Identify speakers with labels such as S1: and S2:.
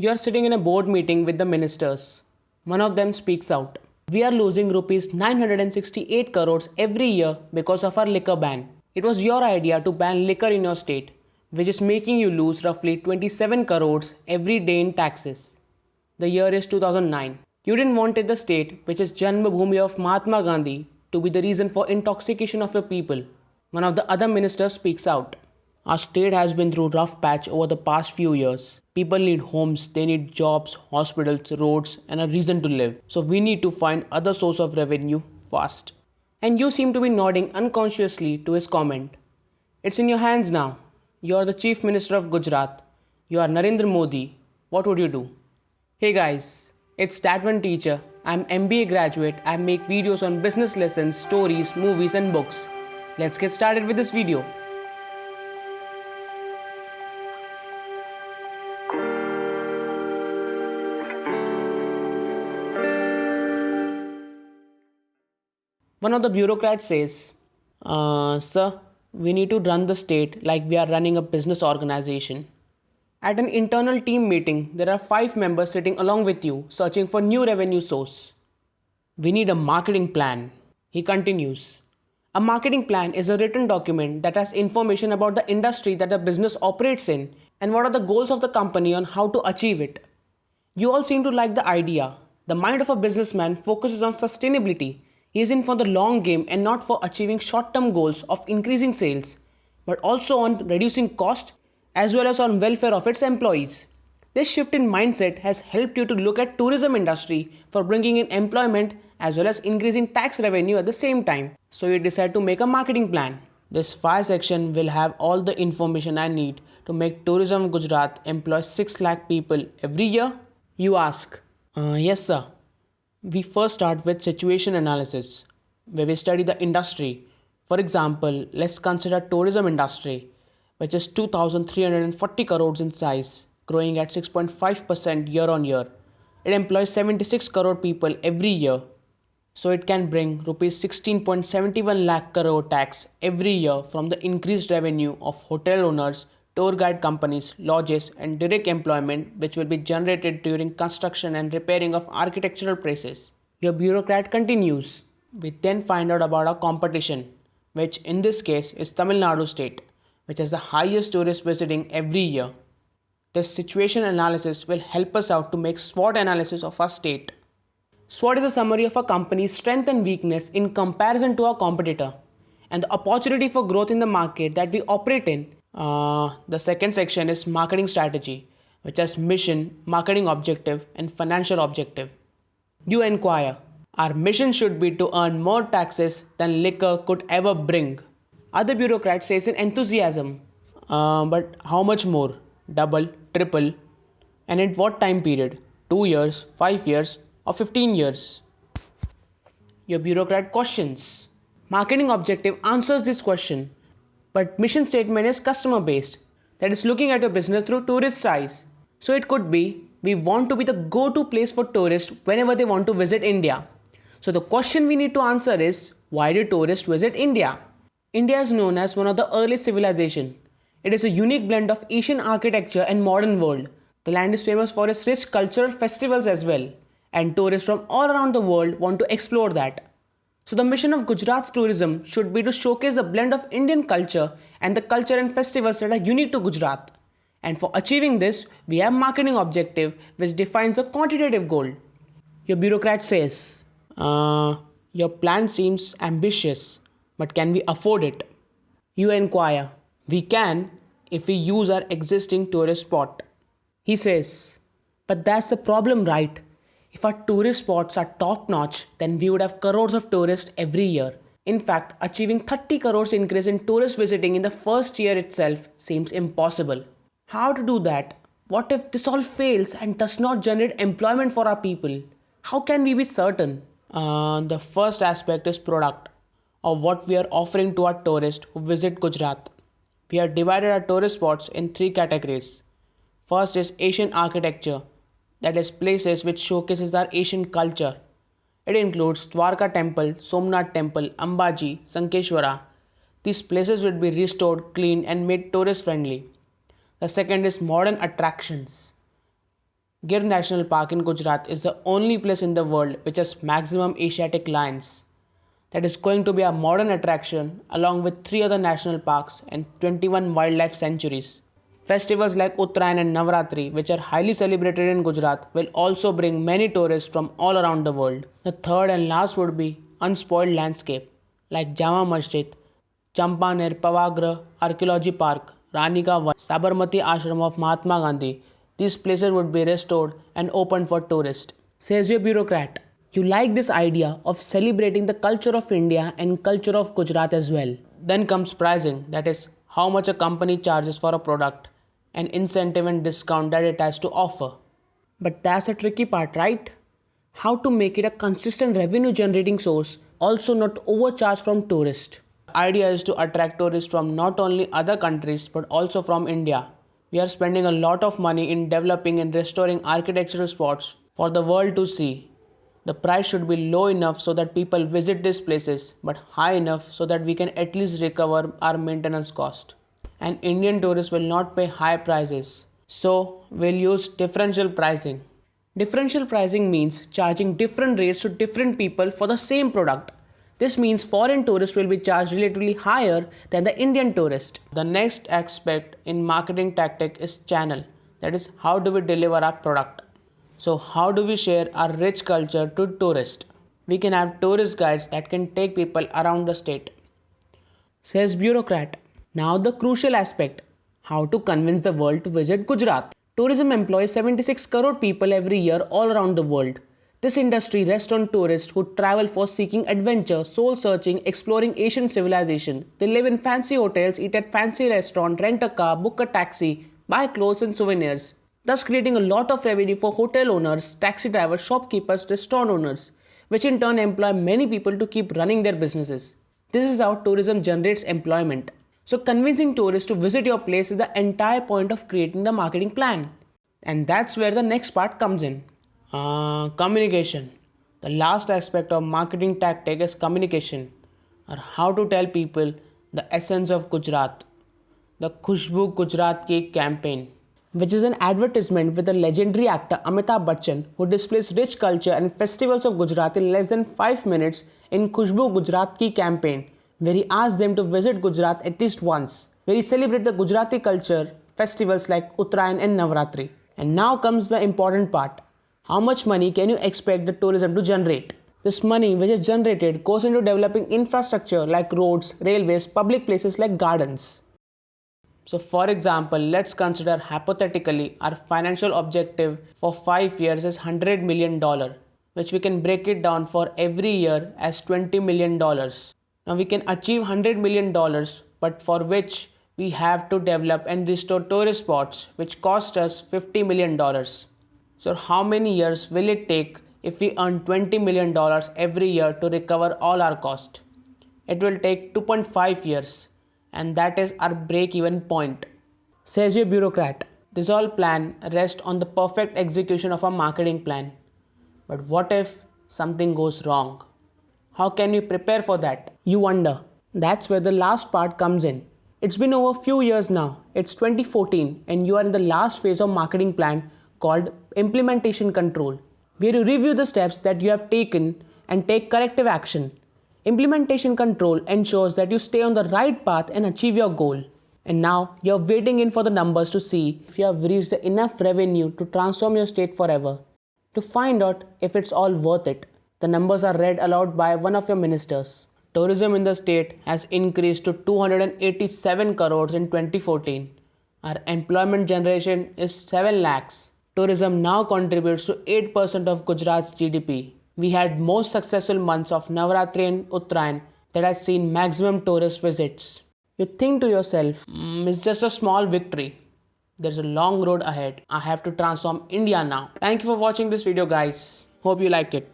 S1: You are sitting in a board meeting with the ministers. One of them speaks out. We are losing rupees 968 crores every year because of our liquor ban. It was your idea to ban liquor in your state, which is making you lose roughly 27 crores every day in taxes. The year is 2009. You didn't want the state, which is Janmabhoomi of Mahatma Gandhi, to be the reason for intoxication of your people. One of the other ministers speaks out. Our state has been through a rough patch over the past few years. People need homes, they need jobs, hospitals, roads, and a reason to live. So we need to find other source of revenue fast. And you seem to be nodding unconsciously to his comment. It's in your hands now. You are the Chief Minister of Gujarat. You are Narendra Modi. What would you do? Hey guys, it's that one teacher. I'm MBA graduate. I make videos on business lessons, stories, movies and books. Let's get started with this video. One of the bureaucrats says, Sir, we need to run the state like we are running a business organization. At an internal team meeting, there are 5 members sitting along with you searching for new revenue source. We need a marketing plan. He continues. A marketing plan is a written document that has information about the industry that the business operates in and what are the goals of the company on how to achieve it. You all seem to like the idea. The mind of a businessman focuses on sustainability. He is in for the long game and not for achieving short-term goals of increasing sales, but also on reducing cost as well as on welfare of its employees. This shift in mindset has helped you to look at tourism industry for bringing in employment as well as increasing tax revenue at the same time. So you decide to make a marketing plan. This 5 section will have all the information I need to make Tourism Gujarat employ 6 lakh people every year? You ask. Yes sir. We first start with situation analysis, where we study the industry. For example, let's consider tourism industry, which is 2,340 crores in size, growing at 6.5% year on year. It employs 76 crore people every year. So it can bring rupees 16.71 lakh crore tax every year from the increased revenue of hotel owners, tour guide companies, lodges and direct employment which will be generated during construction and repairing of architectural places. Your bureaucrat continues. We then find out about our competition, which in this case is Tamil Nadu state, which has the highest tourist visiting every year. This situation analysis will help us out to make SWOT analysis of our state. SWOT is a summary of a company's strength and weakness in comparison to our competitor and the opportunity for growth in the market that we operate in. The second section is marketing strategy, which has mission, marketing objective and financial objective. You inquire. Our mission should be to earn more taxes than liquor could ever bring. Other bureaucrat says in enthusiasm. But how much more? Double, triple? And in what time period? 2 years, 5 years or 15 years? Your bureaucrat questions. Marketing objective answers this question. But mission statement is customer based, that is looking at your business through tourist eyes. So it could be, we want to be the go-to place for tourists whenever they want to visit India. So the question we need to answer is, why do tourists visit India? India is known as one of the earliest civilization. It is a unique blend of Asian architecture and modern world. The land is famous for its rich cultural festivals as well. And tourists from all around the world want to explore that. So the mission of Gujarat tourism should be to showcase the blend of Indian culture and the culture and festivals that are unique to Gujarat. And for achieving this, we have marketing objective which defines a quantitative goal. Your bureaucrat says, your plan seems ambitious, but can we afford it? You inquire. We can if we use our existing tourist spot. He says, but that's the problem, right? If our tourist spots are top notch, then we would have crores of tourists every year. In fact, achieving 30 crores increase in tourist visiting in the first year itself seems impossible. How to do that? What if this all fails and does not generate employment for our people? How can we be certain? The first aspect is product, or what we are offering to our tourists who visit Gujarat. We have divided our tourist spots in 3 categories. First is Asian architecture, that is places which showcases our Asian culture. It includes Dwarka Temple, Somnath Temple, Ambaji, Sankeshwara. These places will be restored, cleaned and made tourist friendly. The second is modern attractions. Gir National Park in Gujarat is the only place in the world which has maximum Asiatic lions. That is going to be a modern attraction along with 3 other national parks and 21 wildlife sanctuaries. Festivals like Uttarayan and Navratri, which are highly celebrated in Gujarat, will also bring many tourists from all around the world. The third and last would be unspoiled landscape like Jama Masjid, Champaner Pavagra Archaeology Park, Rani Ka Van, Sabarmati Ashram of Mahatma Gandhi. These places would be restored and opened for tourists. Says your bureaucrat. You like this idea of celebrating the culture of India and culture of Gujarat as well. Then comes pricing, that is, how much a company charges for a product, and incentive and discount that it has to offer. But that's the tricky part, right? How to make it a consistent revenue generating source, also not overcharge from tourists. The idea is to attract tourists from not only other countries but also from India. We are spending a lot of money in developing and restoring architectural spots for the world to see. The price should be low enough so that people visit these places, but high enough so that we can at least recover our maintenance cost. And Indian tourists will not pay high prices. So we'll use differential pricing. Differential pricing means charging different rates to different people for the same product. This means foreign tourists will be charged relatively higher than the Indian tourist. The next aspect in marketing tactic is channel. That is, how do we deliver our product? So how do we share our rich culture to tourists? We can have tourist guides that can take people around the state. Says bureaucrat. Now the crucial aspect. How to convince the world to visit Gujarat. Tourism employs 76 crore people every year all around the world. This industry rests on tourists who travel for seeking adventure, soul searching, exploring Asian civilization. They live in fancy hotels, eat at fancy restaurants, rent a car, book a taxi, buy clothes and souvenirs, thus creating a lot of revenue for hotel owners, taxi drivers, shopkeepers, restaurant owners, which in turn employ many people to keep running their businesses. This is how tourism generates employment. So convincing tourists to visit your place is the entire point of creating the marketing plan. And that's where the next part comes in. Communication. The last aspect of marketing tactic is communication, or how to tell people the essence of Gujarat. The Khushbu Gujarat Ki campaign, which is an advertisement with the legendary actor Amitabh Bachchan, who displays rich culture and festivals of Gujarat in less than 5 minutes in Khushbu Gujarat Ki campaign, where he asks them to visit Gujarat at least once, where he celebrates the Gujarati culture, festivals like Uttarayan and Navratri. And now comes the important part. How much money can you expect the tourism to generate? This money which is generated goes into developing infrastructure like roads, railways, public places like gardens. So for example, let's consider hypothetically our financial objective for 5 years is $100 million, which we can break it down for every year as $20 million. Now we can achieve $100 million, but for which we have to develop and restore tourist spots, which cost us $50 million. So how many years will it take if we earn $20 million every year to recover all our cost? It will take 2.5 years. And that is our break-even point. Says your bureaucrat. This all plan rests on the perfect execution of a marketing plan. But what if something goes wrong? How can you prepare for that? You wonder. That's where the last part comes in. It's been over a few years now. It's 2014 and you are in the last phase of marketing plan called implementation control, where you review the steps that you have taken and take corrective action. Implementation control ensures that you stay on the right path and achieve your goal. And now you're waiting in for the numbers to see if you have reached enough revenue to transform your state forever. To find out if it's all worth it, the numbers are read aloud by one of your ministers. Tourism in the state has increased to 287 crores in 2014. Our employment generation is 7 lakhs. Tourism now contributes to 8% of Gujarat's GDP. We had most successful months of Navratri and Uttarayan that has seen maximum tourist visits. You think to yourself, it's just a small victory. There's a long road ahead. I have to transform India now. Thank you for watching this video, guys. Hope you liked it.